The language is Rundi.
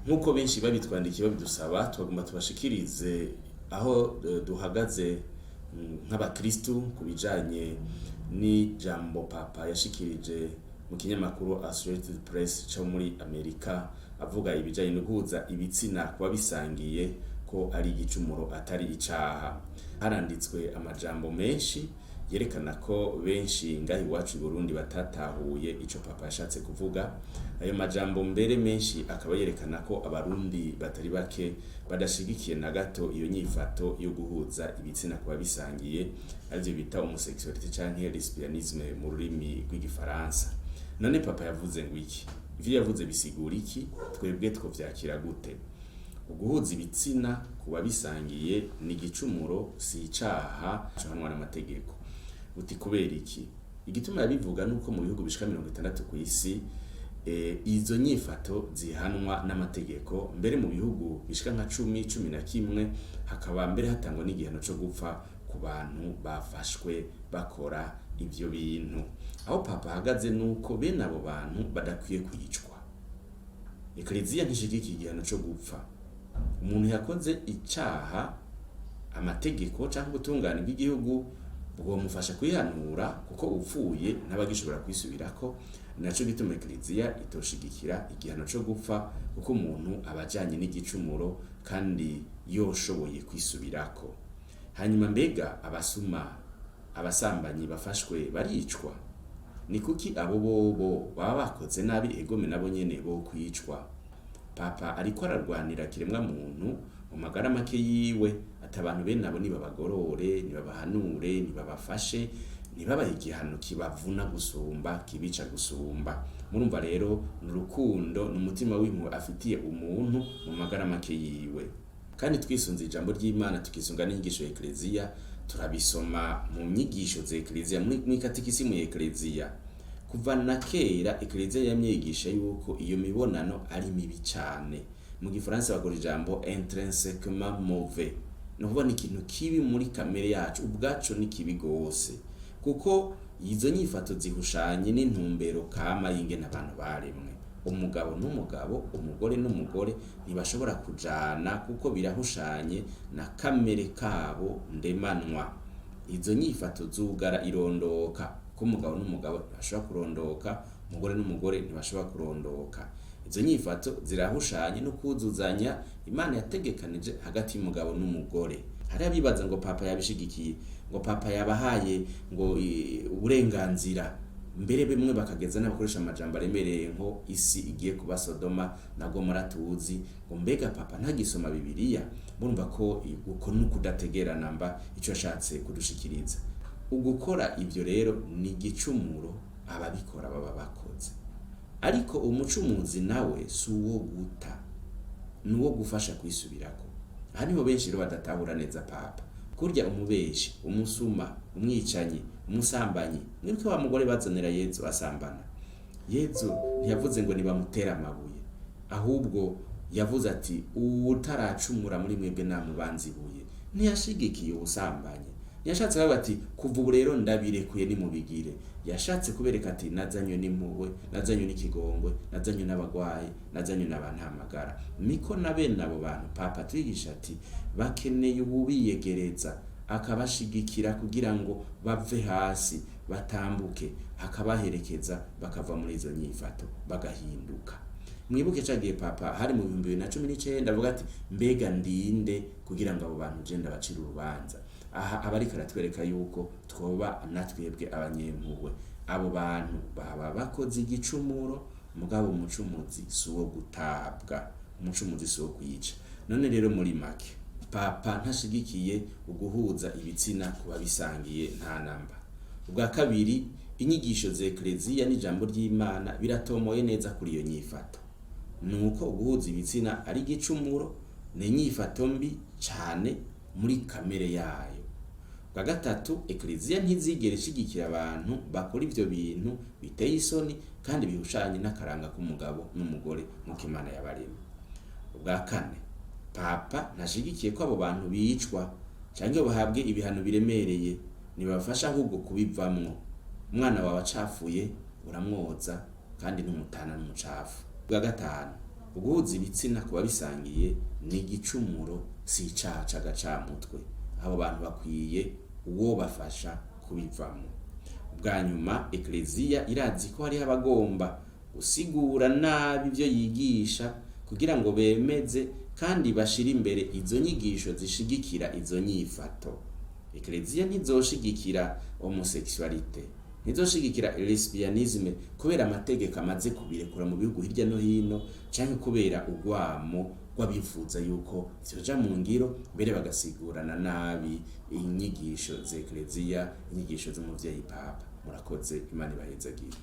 nk'uko benshi babitwandikiye babidusaba twagomba tubashikirize aho duhagaze nk'abakristu ku bijanye n'ijambo papa yashikirije mu kinyamakuru Associated Press cyo muri Amerika avuga ibijanye no guhuza ibitsina kuba bisangiye ko ari igicumuro atari icaha. Haranditswe amajambo menshi yerekana ko benshi ngahi iwacu i Burundi batatahuye ico papa yashatse kuvuga. Ayo majambo mbere menshi akaba yerekana ko abarundi batari bake badashigikiye na gato iyo nyifato yo guhuza ibitsina kuba bisangiye, arivyo bita homosexualité canke lesbianisme mu rurimi rw'igifaransa. None papa yavuze ngo iki? Ivyo yavuze bisigura iki? Twebwe twovyakira gute? Uguhuza ibitsina kuba bisangiye ni igicumuro, si icaha gihanwa n'amategeko. Uti kubera iki? Igituma yabivuga nuko mu bihugu bishika 60 ku isi izo nyifato zihanwa n'amategeko, mbere mu bihugu bishika nka 10-11 hakaba mbere hatangwa n'igihano cyo gupfa ku bantu bafashwe bakora ivyo bintu. Aho papa ahagaze nuko bene abo bantu badakwiye kwicwa. Ekleziya ntishigiki igihano cyo gupfa. Umuntu yakoze icaha, amategeko cyangwa ubutungane bw'igihugu bwomufasha kwihanura kuko upfuye ntabagishobora kwisubirako. Naco gituma Ekleziya itoshigikira igihano cyo gupfa kuko umuntu abajanye n'igicumuro kandi yoshoboye kwisubirako. Hanyuma mbega abasuma, abasambanyi bafashwe baricwa? Ni kuki abo bobo baba bakoze nabi egome nabo nyene bo kwicwa? Papa ariko ararwanira kiremwa muntu mu magara make yiwe, ati abantu bene abo nibabagorore, nibabahanure, nibabafashe, nibabahe igihano kibavuna gusumba, kibica gusumba. Murumva rero n'urukundo n'umutima w'impuhwe afitiye umuntu mu magara make yiwe. Kandi twisunze ijambo ry'Imana tukisunga n'inyigisho ya Ekleziya, turabisoma mu nyigisho za Ekleziya muri katekisimu ya Ekleziya. Kuva na kera Ekleziya yamyigisha yuko iyo mibonano ari mibi cyane. Mu gifaransa bakora ijambo intrinsèquement mauvais. No kuba ni ikintu kibi muri kamere yacu, ubwacu ni kibi gose. Kuko izo nyifato zihushanye n'intumbero kama y'ingene abantu baremwe. Umugabo n'umugabo, umugore n'umugore ntibashobora kujana kuko birahushanye na kamere kabo ndemanwa. Izo nyifato zugara irondoka, ko umugabo n'umugabo ntibashobora kurondoka, umugore n'umugore ntibashobora kurondoka. Izo nyifato zirahushanye no kuzuzanya Imana yategekanije hagati y'umugabo n'umugore. Hari abibaza ngo papa yabishigikiye, ngo papa yabahaye ngo uburenganzira, mbere bimwe bakageza n'abakoresha amajambo aremereye nko isi igiye kuba Sodoma na Gomora tuzi, ngo mbega papa ntagisoma Bibiliya. Murumva ko uko nukudategerana mba ico yashatse kudushikiriza. Ugukora ivyo rero ni igicumuro ababikora baba bakoze. Ariko umucumuzi nawe si uwo guta, nuwo gufasha kwisubirako. Aha niho benshi rero badatahura neza papa. Kurya umubeshi, umusuma, umwicanyi, umusambanyi, nibwo wa mugore bazanira Yezu asambana. Yezu ntiyavuze ngo nibamutera amabuye, ahubwo yavuze ati utaracumura muri mwebwe namubanzi ibuye. Ntiyashigikiye ubusambanyi. Yashatse kuvuga ati kuva ubu rero ndabirekuye ni mubigire. Yashatse kubereka ati nazanywe n'impuhwe, nazanywe n'ikigongwe, nazanywe n'abagwayi, nazanywe n'abantamagara. Niko na bene abo bantu papa twigisha ati bakeneye ububiyegereza, akabashigikira kugira ngo bave hasi batambuke, akabaherekeza bakava muri izo nyifato bagahinduka. Mwibuke cagiye papa hari mu 2019 avuga ati mbega ndinde kugira ngo abo bantu je ndabacira urubanza. Aha abari karatwereka yuko twoba natwebwe abanyempuhwe. Abo bantu baba bakoze igicumuro, mugabo umucumuzi si uwo gutabwa, umucumuzi si uwo kwica. None rero muri make papa ntashigikiye uguhuza ibitsina kuba bisangiye nta namba. Ubwa kabiri, inyigisho za Ekleziya n'ijambo ry'Imana biratomoye neza kuri iyo nyifato. Nuko uguhuza ibitsina ari igicumuro, ni inyifato mbi cyane muri kamere yayo. Bwa gatatu, Ekleziya ntizigera ishigikira abantu bakora ivyo bintu biteye isoni kandi bihushanye n'akaranga k'umugabo n'umugore nk'uko Imana yabaremye. Ubwa kane, papa ntashigikiye ko abo bantu bicwa canke bahabwe ibihano biremereye, nibafasha ahubwo kubivamwo. Umwana wawe acafuye uramwoza kandi ntumutana n'umucafu. Bwa gatanu, guhuza ibitsina kuba bisangiye ni igicumuro, si icaha c'agacamutwe. Abo bantu bakwiye uwo bafasha kubivamo. Bwa nyuma Ekleziya irazi ko hariho abagomba gusigura nabi ivyo yigisha kugira ngo bemeze kandi bashira imbere izo nyigisho zishigikira izo nyifato. Ekleziya ntizoshigikira homosexualité, ntizoshigikira lesbianisme kubera amategeko amaze kubirekura mu bihugu hirya no hino, canke kubera urwamo rw'abifuza yuko vyoja mu ngiro, mbere bagasigurana nabi inyigisho z'Ekleziya, inyigisho z'umuvyeyi Papa. Murakoze, Imana ibahezagire.